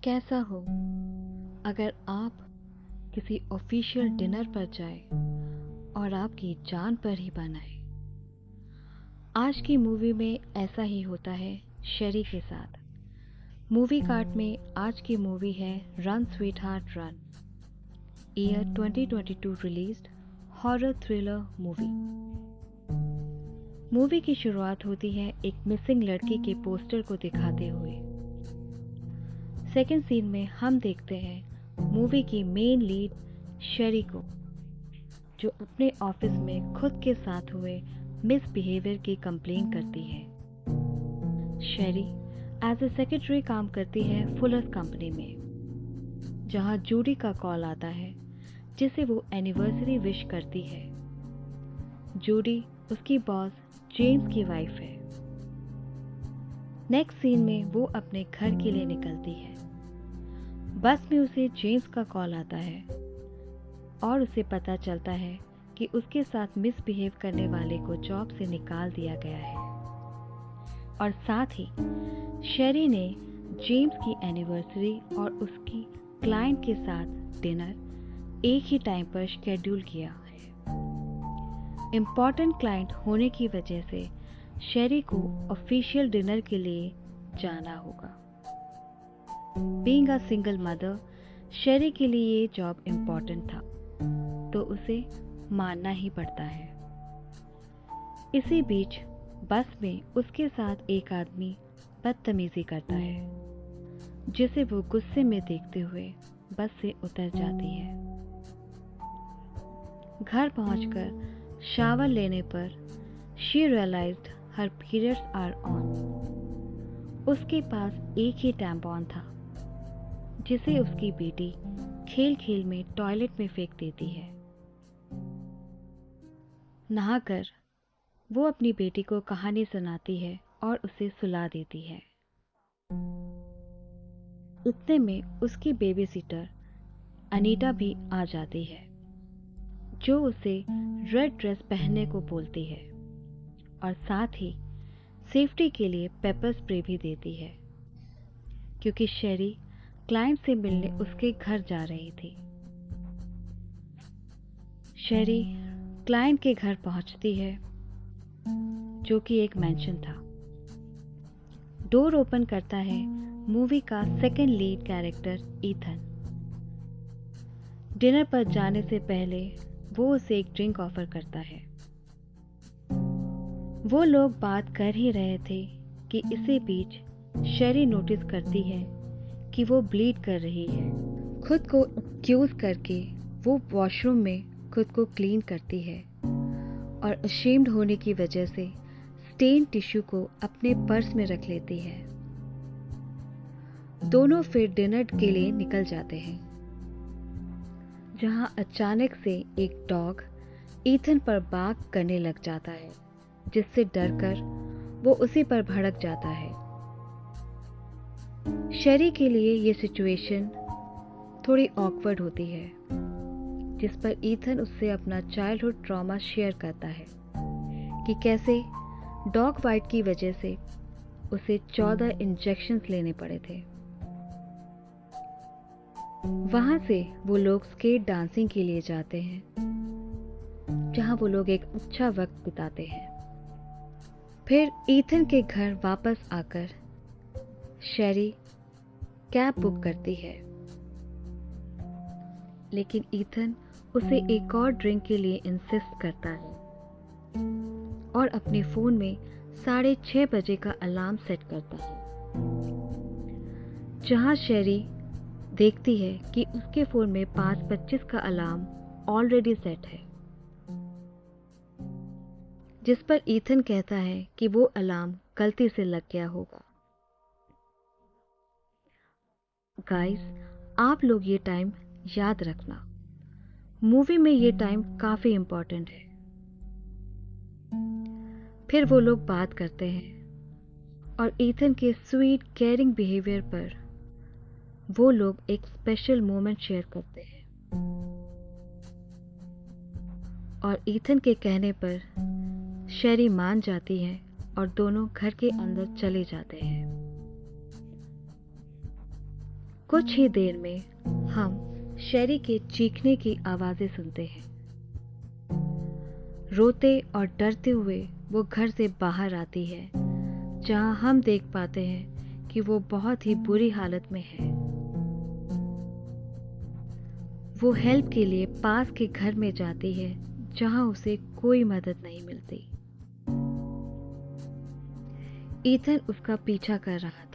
कैसा हो अगर आप किसी ऑफिशियल डिनर पर जाए और आपकी जान पर ही बन आए। आज की मूवी में ऐसा ही होता है शेरी के साथ। मूवी कार्ड में आज की मूवी है run sweet heart run, year 2022 released horror thriller movie. Movie की शुरुआत होती है एक मिसिंग लड़की के पोस्टर को दिखाते हुए। सेकेंड सीन में हम देखते हैं मूवी की मेन लीड शेरी को, जो अपने ऑफिस में खुद के साथ हुए मिसबिहेवियर की कंप्लेन करती है। शेरी एज ए सेक्रेटरी काम करती है फुलर कंपनी में, जहां जूडी का कॉल आता है जिसे वो एनिवर्सरी विश करती है। जूडी उसकी बॉस जेम्स की वाइफ है। नेक्स्ट सीन में वो अपने घर के लिए निकलती है। बस में उसे जेम्स का कॉल आता है और उसे पता चलता है कि उसके साथ मिसबिहेव करने वाले को जॉब से निकाल दिया गया है। और साथ ही शेरी ने जेम्स की एनिवर्सरी और उसकी क्लाइंट के साथ डिनर एक ही टाइम पर शेड्यूल किया है। इम्पॉर्टेंट क्लाइंट होने की वजह से शेरी को ऑफिशियल डिनर के लिए जाना होगा। बीइंग अ सिंगल मदर, शेरी के लिए ये जॉब इम्पॉर्टेंट था, तो उसे मानना ही पड़ता है। इसी बीच बस में उसके साथ एक आदमी बदतमीजी करता है, जिसे वो गुस्से में देखते हुए बस से उतर जाती है। घर पहुंचकर शावर लेने पर she realised her periods are on. उसके पास एक ही टैम्पॉन था, जिसे उसकी बेटी खेल खेल में टॉयलेट में फेंक देती है। नहाकर वो अपनी बेटी को कहानी सुनाती है और उसे सुला देती है। इतने में उसकी बेबी सिटर अनीटा भी आ जाती है, जो उसे रेड ड्रेस पहनने को बोलती है और साथ ही सेफ्टी के लिए पेपर स्प्रे भी देती है, क्योंकि शेरी क्लाइंट से मिलने उसके घर जा रही थी। शेरी क्लाइंट के घर पहुंचती है, जो कि एक मैंशन था। डोर ओपन करता है मूवी का second lead character Ethan. Dinner पर जाने से पहले वो उसे एक ड्रिंक ऑफर करता है। वो लोग बात कर ही रहे थे कि इसी बीच शेरी नोटिस करती है कि वो ब्लीड कर रही है। खुद को एक्यूज करके वो वॉशरूम में खुद को क्लीन करती है और अशेम्ड होने की वजह से स्टेन टिश्यू को अपने पर्स में रख लेती है। दोनों फिर डिनर के लिए निकल जाते हैं, जहां अचानक से एक डॉग ईथन पर बाग करने लग जाता है, जिससे डरकर वो उसी पर भड़क जाता है। शेरी के लिए ये सिचुएशन थोड़ी ऑकवर्ड होती है, जिस पर ईथन उससे अपना चाइल्डहुड ट्रॉमा शेयर करता है कि कैसे डॉग बाइट की वजह से उसे 14 इंजेक्शंस लेने पड़े थे। वहां से वो लोग स्केट डांसिंग के लिए जाते हैं, जहां वो लोग एक अच्छा वक्त बिताते हैं। फिर ईथन के घर वापस आकर शेरी कैब बुक करती है, लेकिन ईथन उसे एक और ड्रिंक के लिए इंसिस्ट करता है और अपने फोन में 6:30 बजे का अलार्म सेट करता है, जहां शेरी देखती है कि उसके फोन में 5:25 का अलार्म ऑलरेडी सेट है, जिस पर ईथन कहता है कि वो अलार्म गलती से लग गया होगा। गाइस, आप लोग ये टाइम याद रखना, मूवी में ये टाइम काफी इंपॉर्टेंट है। फिर वो लोग बात करते हैं और ईथन के स्वीट केयरिंग बिहेवियर पर वो लोग एक स्पेशल मोमेंट शेयर करते हैं और ईथन के कहने पर शेरी मान जाती है और दोनों घर के अंदर चले जाते हैं। कुछ ही देर में हम शेरी के चीखने की आवाजें सुनते हैं। रोते और डरते हुए वो घर से बाहर आती है, जहां हम देख पाते हैं कि वो बहुत ही बुरी हालत में है। वो हेल्प के लिए पास के घर में जाती है, जहां उसे कोई मदद नहीं मिलती। ईथन उसका पीछा कर रहा था।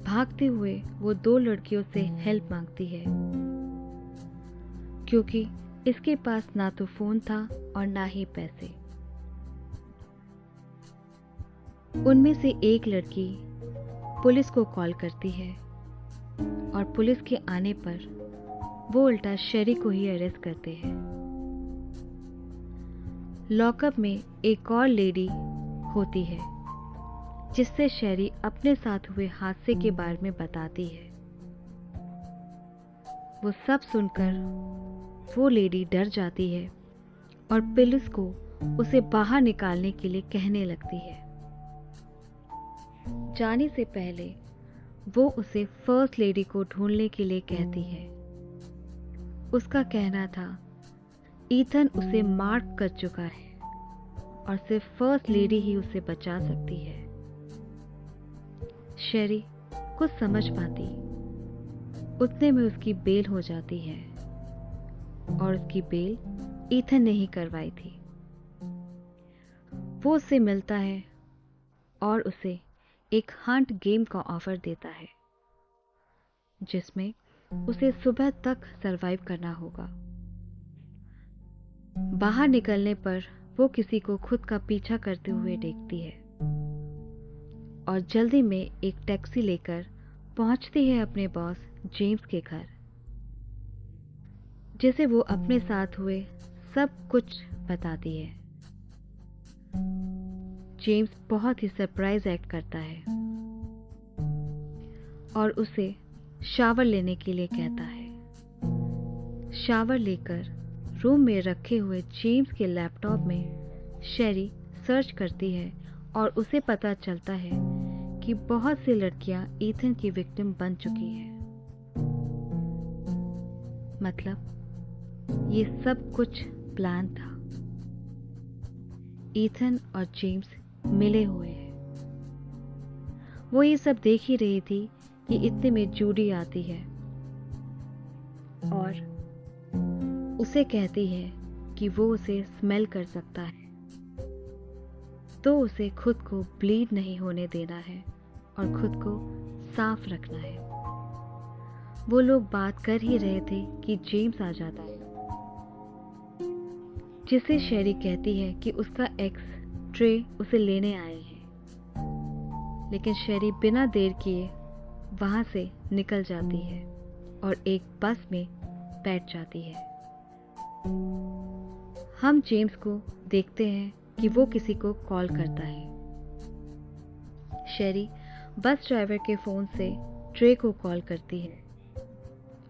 भागते हुए वो 2 लड़कियों से हेल्प मांगती है, क्योंकि इसके पास ना तो फोन था और ना ही पैसे। उनमें से एक लड़की पुलिस को कॉल करती है और पुलिस के आने पर वो उल्टा शेरी को ही अरेस्ट करते हैं। लॉकअप में एक और लेडी होती है, जिससे शेरी अपने साथ हुए हादसे के बारे में बताती है। वो सब सुनकर वो लेडी डर जाती है और पुलिस को उसे बाहर निकालने के लिए कहने लगती है। जाने से पहले वो उसे फर्स्ट लेडी को ढूंढने के लिए कहती है। उसका कहना था ईथन उसे मार कर चुका है और सिर्फ फर्स्ट लेडी ही उसे बचा सकती है। शेरी कुछ समझ पाती, उतने में उसकी बेल हो जाती है और उसकी बेल ईथन ने ही करवाई थी। वो उससे मिलता है और उसे एक हंट गेम का ऑफर देता है, जिसमें उसे सुबह तक सरवाइव करना होगा। बाहर निकलने पर वो किसी को खुद का पीछा करते हुए देखती है और जल्दी में एक टैक्सी लेकर पहुंचती है अपने बॉस जेम्स के घर, जिसे वो अपने साथ हुए सब कुछ बताती है। जेम्स बहुत ही सरप्राइज एक्ट करता है और उसे शावर लेने के लिए कहता है। शावर लेकर रूम में रखे हुए जेम्स के लैपटॉप में शेरी सर्च करती है और उसे पता चलता है कि बहुत सी लड़कियां ईथन की विक्टिम बन चुकी हैं। मतलब ये सब कुछ प्लान था। ईथन और जेम्स मिले हुए हैं। वो ये सब देख ही रही थी कि इतने में जूडी आती है और उसे कहती है कि वो उसे स्मेल कर सकता है, तो उसे खुद को ब्लीड नहीं होने देना है और खुद को साफ रखना है। वो लोग बात कर ही रहे थे कि जेम्स आ जाता है, जिसे शेरी कहती है कि उसका एक्स ट्रे उसे लेने आए हैं। लेकिन शेरी बिना देर किए वहां से निकल जाती है और एक बस में बैठ जाती है। हम जेम्स को देखते हैं कि वो किसी को कॉल करता है। शेरी बस ड्राइवर के फोन से ट्रे को कॉल करती है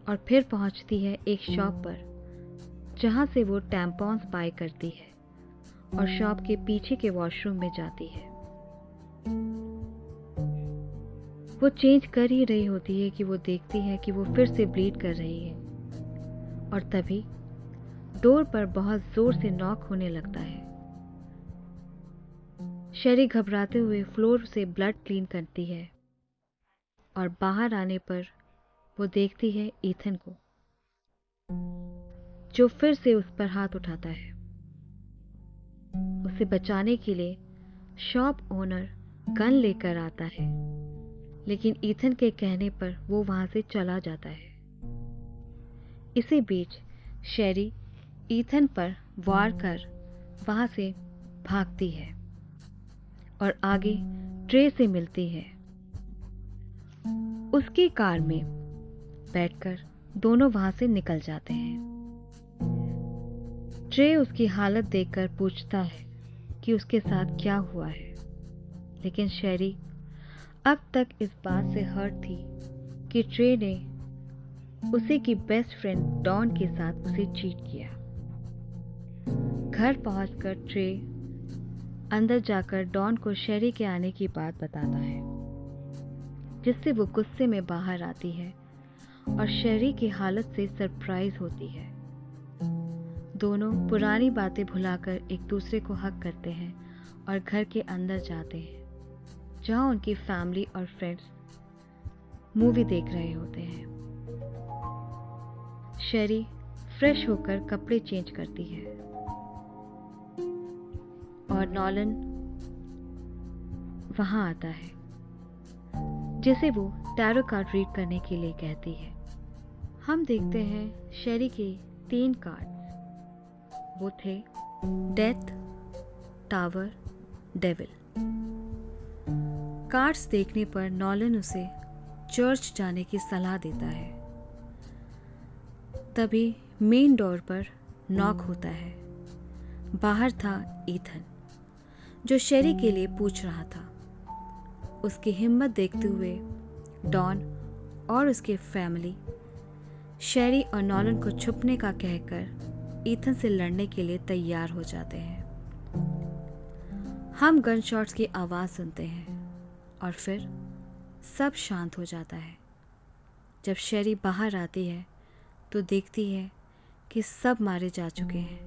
और फिर पहुंचती है एक शॉप पर, जहां से वो टैम्पॉन्स बाय करती है और शॉप के पीछे के वॉशरूम में जाती है। वो चेंज कर ही रही होती है कि वो देखती है कि वो फिर से ब्लीड कर रही है और तभी डोर पर बहुत जोर से नॉक होने लगता है। शेरी घबराते हुए फ्लोर से ब्लड क्लीन करती है और बाहर आने पर वो देखती है ईथन को, जो फिर से उस पर हाथ उठाता है। उसे बचाने के लिए शॉप ओनर गन लेकर आता है, लेकिन ईथन के कहने पर वो वहां से चला जाता है। इसी बीच शेरी ईथन पर वार कर वहां से भागती है और आगे ट्रे से मिलती है। उसकी कार में बैठकर दोनों वहां से निकल जाते हैं। ट्रे उसकी हालत देखकर पूछता है कि उसके साथ क्या हुआ है, लेकिन शेरी अब तक इस बात से हर्ट थी कि ट्रे ने उसे की बेस्ट फ्रेंड डॉन के साथ उसे चीट किया। घर पहुंचकर ट्रे अंदर जाकर डॉन को शेरी के आने की बात बताता है जिससे वो गुस्से में बाहर आती है और शेरी की हालत से सरप्राइज होती है। दोनों पुरानी बातें भुलाकर एक दूसरे को हग करते हैं और घर के अंदर जाते हैं, जहां उनकी फैमिली और फ्रेंड्स मूवी देख रहे होते हैं। शेरी फ्रेश होकर कपड़े चेंज करती है और नॉलन वहां आता है, जिसे वो टैरो कार्ड रीड करने के लिए कहती है। हम देखते हैं शेरी के 3 कार्ड। वो थे डेथ, टावर, डेविल। कार्ड्स देखने पर नॉलन उसे चर्च जाने की सलाह देता है। तभी मेन डोर पर नॉक होता है। बाहर था ईथन, जो शेरी के लिए पूछ रहा था। उसकी हिम्मत देखते हुए डॉन और उसके फैमिली शेरी और नॉलन को छुपने का कहकर ईथन से लड़ने के लिए तैयार हो जाते हैं। हम गन शॉट्स की आवाज़ सुनते हैं और फिर सब शांत हो जाता है। जब शेरी बाहर आती है तो देखती है कि सब मारे जा चुके हैं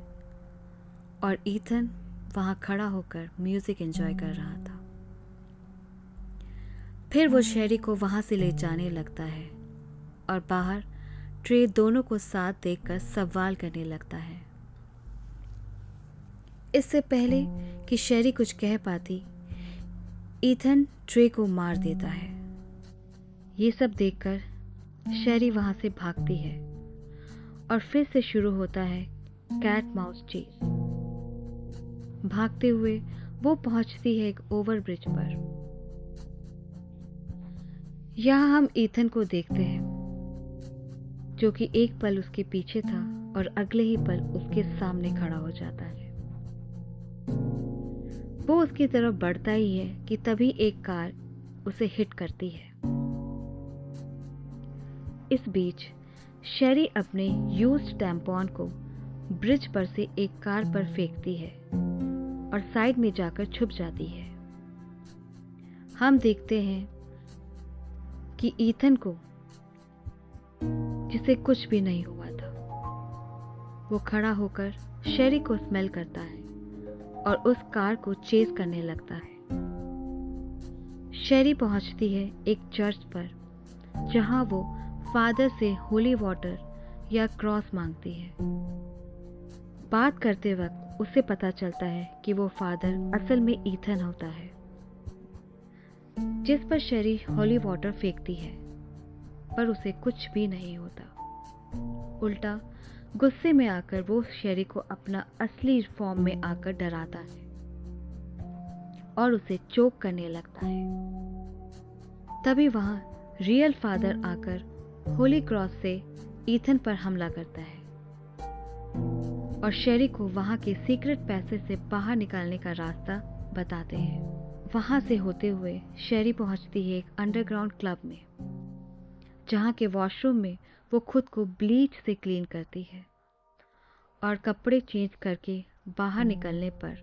और ईथन वहाँ खड़ा होकर म्यूज़िक एंजॉय कर रहा था। फिर वो शेरी को वहाँ से ले जाने लगता है और बाहर ट्रे दोनों को साथ देखकर सवाल करने लगता है। इससे पहले कि शेरी कुछ कह पाती, ईथन ट्रे को मार देता है। ये सब देखकर शेरी वहां से भागती है और फिर से शुरू होता है कैट माउस चेस। भागते हुए वो पहुंचती है एक ओवरब्रिज पर। यहां हम ईथन को देखते हैं, जो कि एक पल उसके पीछे था और अगले ही पल उसके सामने खड़ा हो जाता है। वो उसकी तरफ बढ़ता ही है कि तभी एक कार उसे हिट करती है। इस बीच शेरी अपने यूज्ड टैम्पॉन को ब्रिज पर से एक कार पर फेंकती है और साइड में जाकर छुप जाती है। हम देखते हैं कि ईथन को, जिसे कुछ भी नहीं हुआ था, वो खड़ा होकर शेरी को स्मेल करता है और उस कार को चेस करने लगता है। शेरी पहुंचती है एक चर्च पर, जहां वो फादर से होली वाटर या क्रॉस मांगती है। बात करते वक्त उसे पता चलता है कि वो फादर असल में ईथन होता है, जिस पर शेरी होली वाटर फेंकती है, पर उसे कुछ भी नहीं होता। उल्टा गुस्से में आकर वो शेरी को अपना असली फॉर्म में आकर डराता है और उसे चोक करने लगता है। तभी वहां रियल फादर आकर होली क्रॉस से ईथन पर हमला करता है और शेरी को वहां के सीक्रेट पैसेज से बाहर निकालने का रास्ता बताते हैं। वहां से होते हुए शेरी पहुंचती है एक अंडरग्राउंड क्लब में, जहां के वॉशरूम में वो खुद को ब्लीच से क्लीन करती है और कपड़े चेंज करके बाहर निकलने पर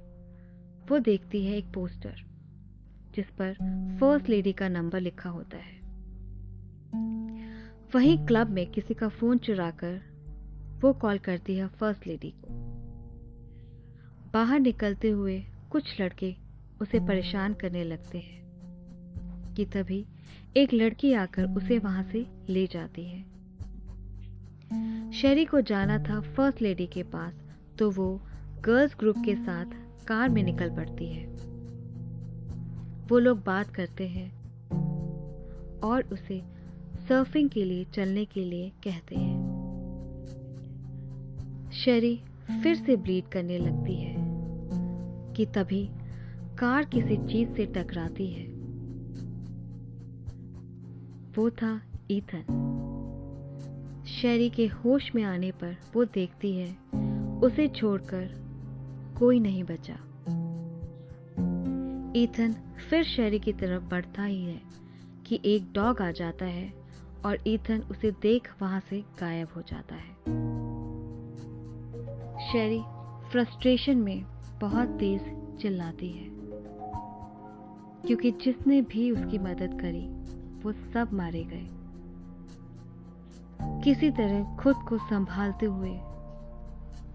वो देखती है एक पोस्टर, जिस पर फर्स्ट लेडी का नंबर लिखा होता है। वहीं क्लब में किसी का फोन चुराकर वो कॉल करती है फर्स्ट लेडी को। बाहर निकलते हुए कुछ लड़के उसे परेशान करने लगते हैं कि तभी एक लड़की आकर उसे वहां से ले जाती है। शेरी को जाना था फर्स्ट लेडी के पास, तो वो गर्ल्स ग्रुप के साथ कार में निकल पड़ती है। वो लोग बात करते हैं और उसे सर्फिंग के लिए चलने के लिए कहते हैं। शेरी फिर से ब्लीड करने लगती है कि तभी कार किसी चीज से टकराती है। वो था ईथन। शेरी के होश में आने पर वो देखती है उसे छोड़कर कोई नहीं बचा। ईथन फिर शेरी की तरफ बढ़ता ही है कि एक डॉग आ जाता है और ईथन उसे देख वहां से गायब हो जाता है। शेरी फ्रस्ट्रेशन में बहुत तेज चिल्लाती है, क्योंकि जिसने भी उसकी मदद करी वो सब मारे गए। किसी तरह खुद को संभालते हुए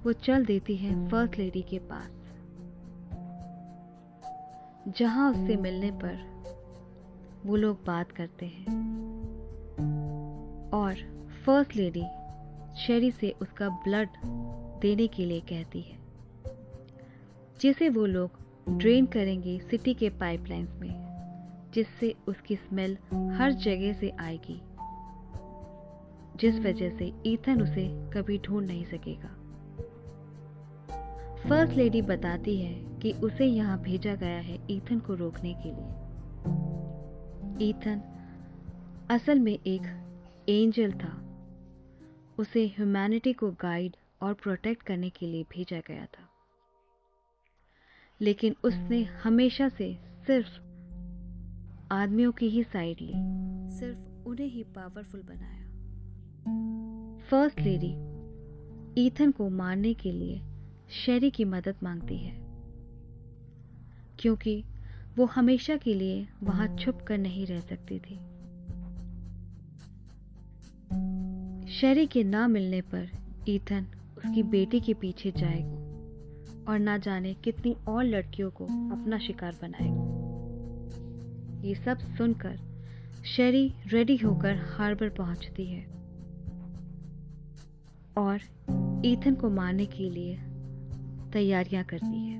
वो चल देती है फर्स्ट लेडी के पास, जहां उससे मिलने पर वो लोग बात करते हैं और फर्स्ट लेडी शेरी से उसका ब्लड देने के लिए कहती है, जिसे वो लोग ड्रेन करेंगे सिटी के पाइपलाइंस में, जिससे उसकी स्मेल हर जगह से आएगी, जिस वजह से ईथन उसे कभी ढूंढ नहीं सकेगा। फर्स्ट लेडी बताती है कि उसे यहाँ भेजा गया है ईथन को रोकने के लिए। ईथन असल में एक एंजल था। उसे ह्यूमैनिटी को गाइड और प्रोटेक्ट करने के लिए भेजा गया था, लेकिन उसने हमेशा से सिर्फ आदमियों की ही साइड ली, सिर्फ उन्हें ही पावरफुल बनाया। फर्स्ट लेडी ईथन को मारने के लिए शेरी की मदद मांगती है, क्योंकि वो हमेशा के लिए वहां छुप कर नहीं रह सकती थी। शेरी के ना मिलने पर ईथन उसकी बेटी के पीछे जाएगा और ना जाने कितनी और लड़कियों को अपना शिकार बनाएगा। ये सब सुनकर शेरी रेडी होकर हार्बर पहुंचती है और ईथन को मारने के लिए तैयारियां करती है।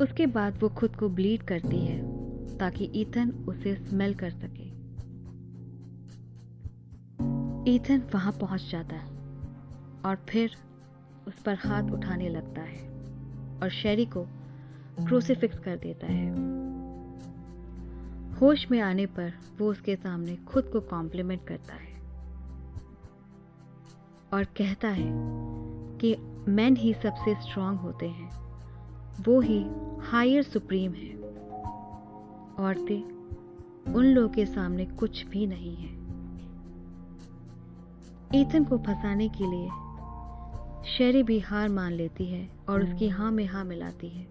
उसके बाद वो खुद को ब्लीड करती है ताकि ईथन उसे स्मेल कर सके। ईथन वहां पहुंच जाता है और फिर उस पर हाथ उठाने लगता है और शेरी को क्रूसिफिक्स कर देता है। होश में आने पर वो उसके सामने खुद को कॉम्प्लीमेंट करता है और कहता है कि मैन ही सबसे स्ट्रांग होते हैं, वो ही हायर सुप्रीम है। औरतें उन लोगों के सामने कुछ भी नहीं है। ईथन को फंसाने के लिए शेरी भी हार मान लेती है और उसकी हाँ में हाँ मिलाती है।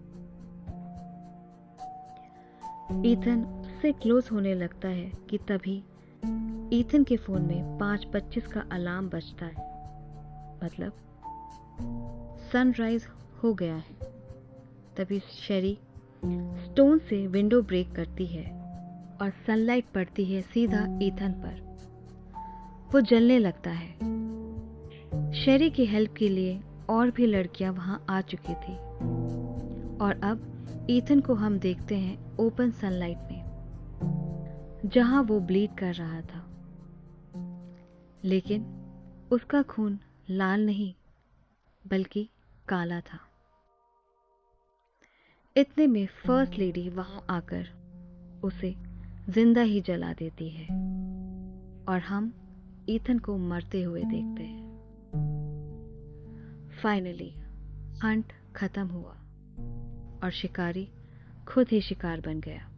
ईथन उससे क्लोज होने लगता है कि तभी ईथन के फोन में 5:25 का अलार्म बजता है, मतलब सनराइज हो गया है। तभी शेरी स्टोन से विंडो ब्रेक करती है और सनलाइट पड़ती है सीधा ईथन पर। वो जलने लगता है। शेरी की हेल्प के लिए और भी लड़कियां वहां आ चुकी थी और अब ईथन को हम देखते हैं ओपन सनलाइट में, जहां वो ब्लीड कर रहा था, लेकिन उसका खून लाल नहीं बल्कि काला था। इतने में फर्स्ट लेडी वहां आकर उसे जिंदा ही जला देती है और हम ईथन को मरते हुए देखते हैं। फाइनली हंट खत्म हुआ और शिकारी खुद ही शिकार बन गया।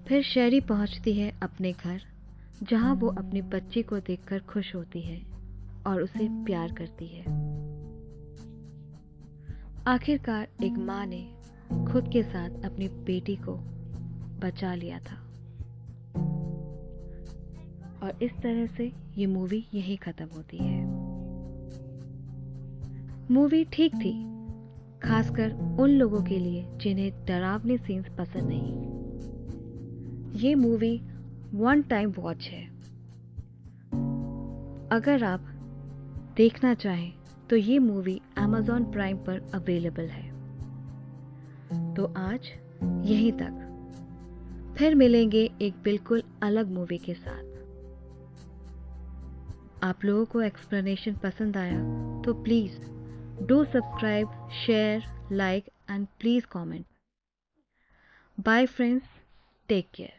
फिर शेरी पहुंचती है अपने घर, जहां वो अपने बच्चे को देखकर खुश होती है और उसे प्यार करती है। आखिरकार एक माँ ने खुद के साथ अपनी बेटी को बचा लिया था और इस तरह से ये मूवी यहीं खत्म होती है। मूवी ठीक थी, खासकर उन लोगों के लिए जिन्हें डरावने सीन्स पसंद नहीं। ये मूवी वन टाइम वॉच है। अगर आप देखना चाहें तो ये मूवी Amazon प्राइम पर अवेलेबल है। तो आज यहीं तक, फिर मिलेंगे एक बिल्कुल अलग मूवी के साथ। आप लोगों को एक्सप्लेनेशन पसंद आया तो please do subscribe, share, like and please comment. Bye friends, take care.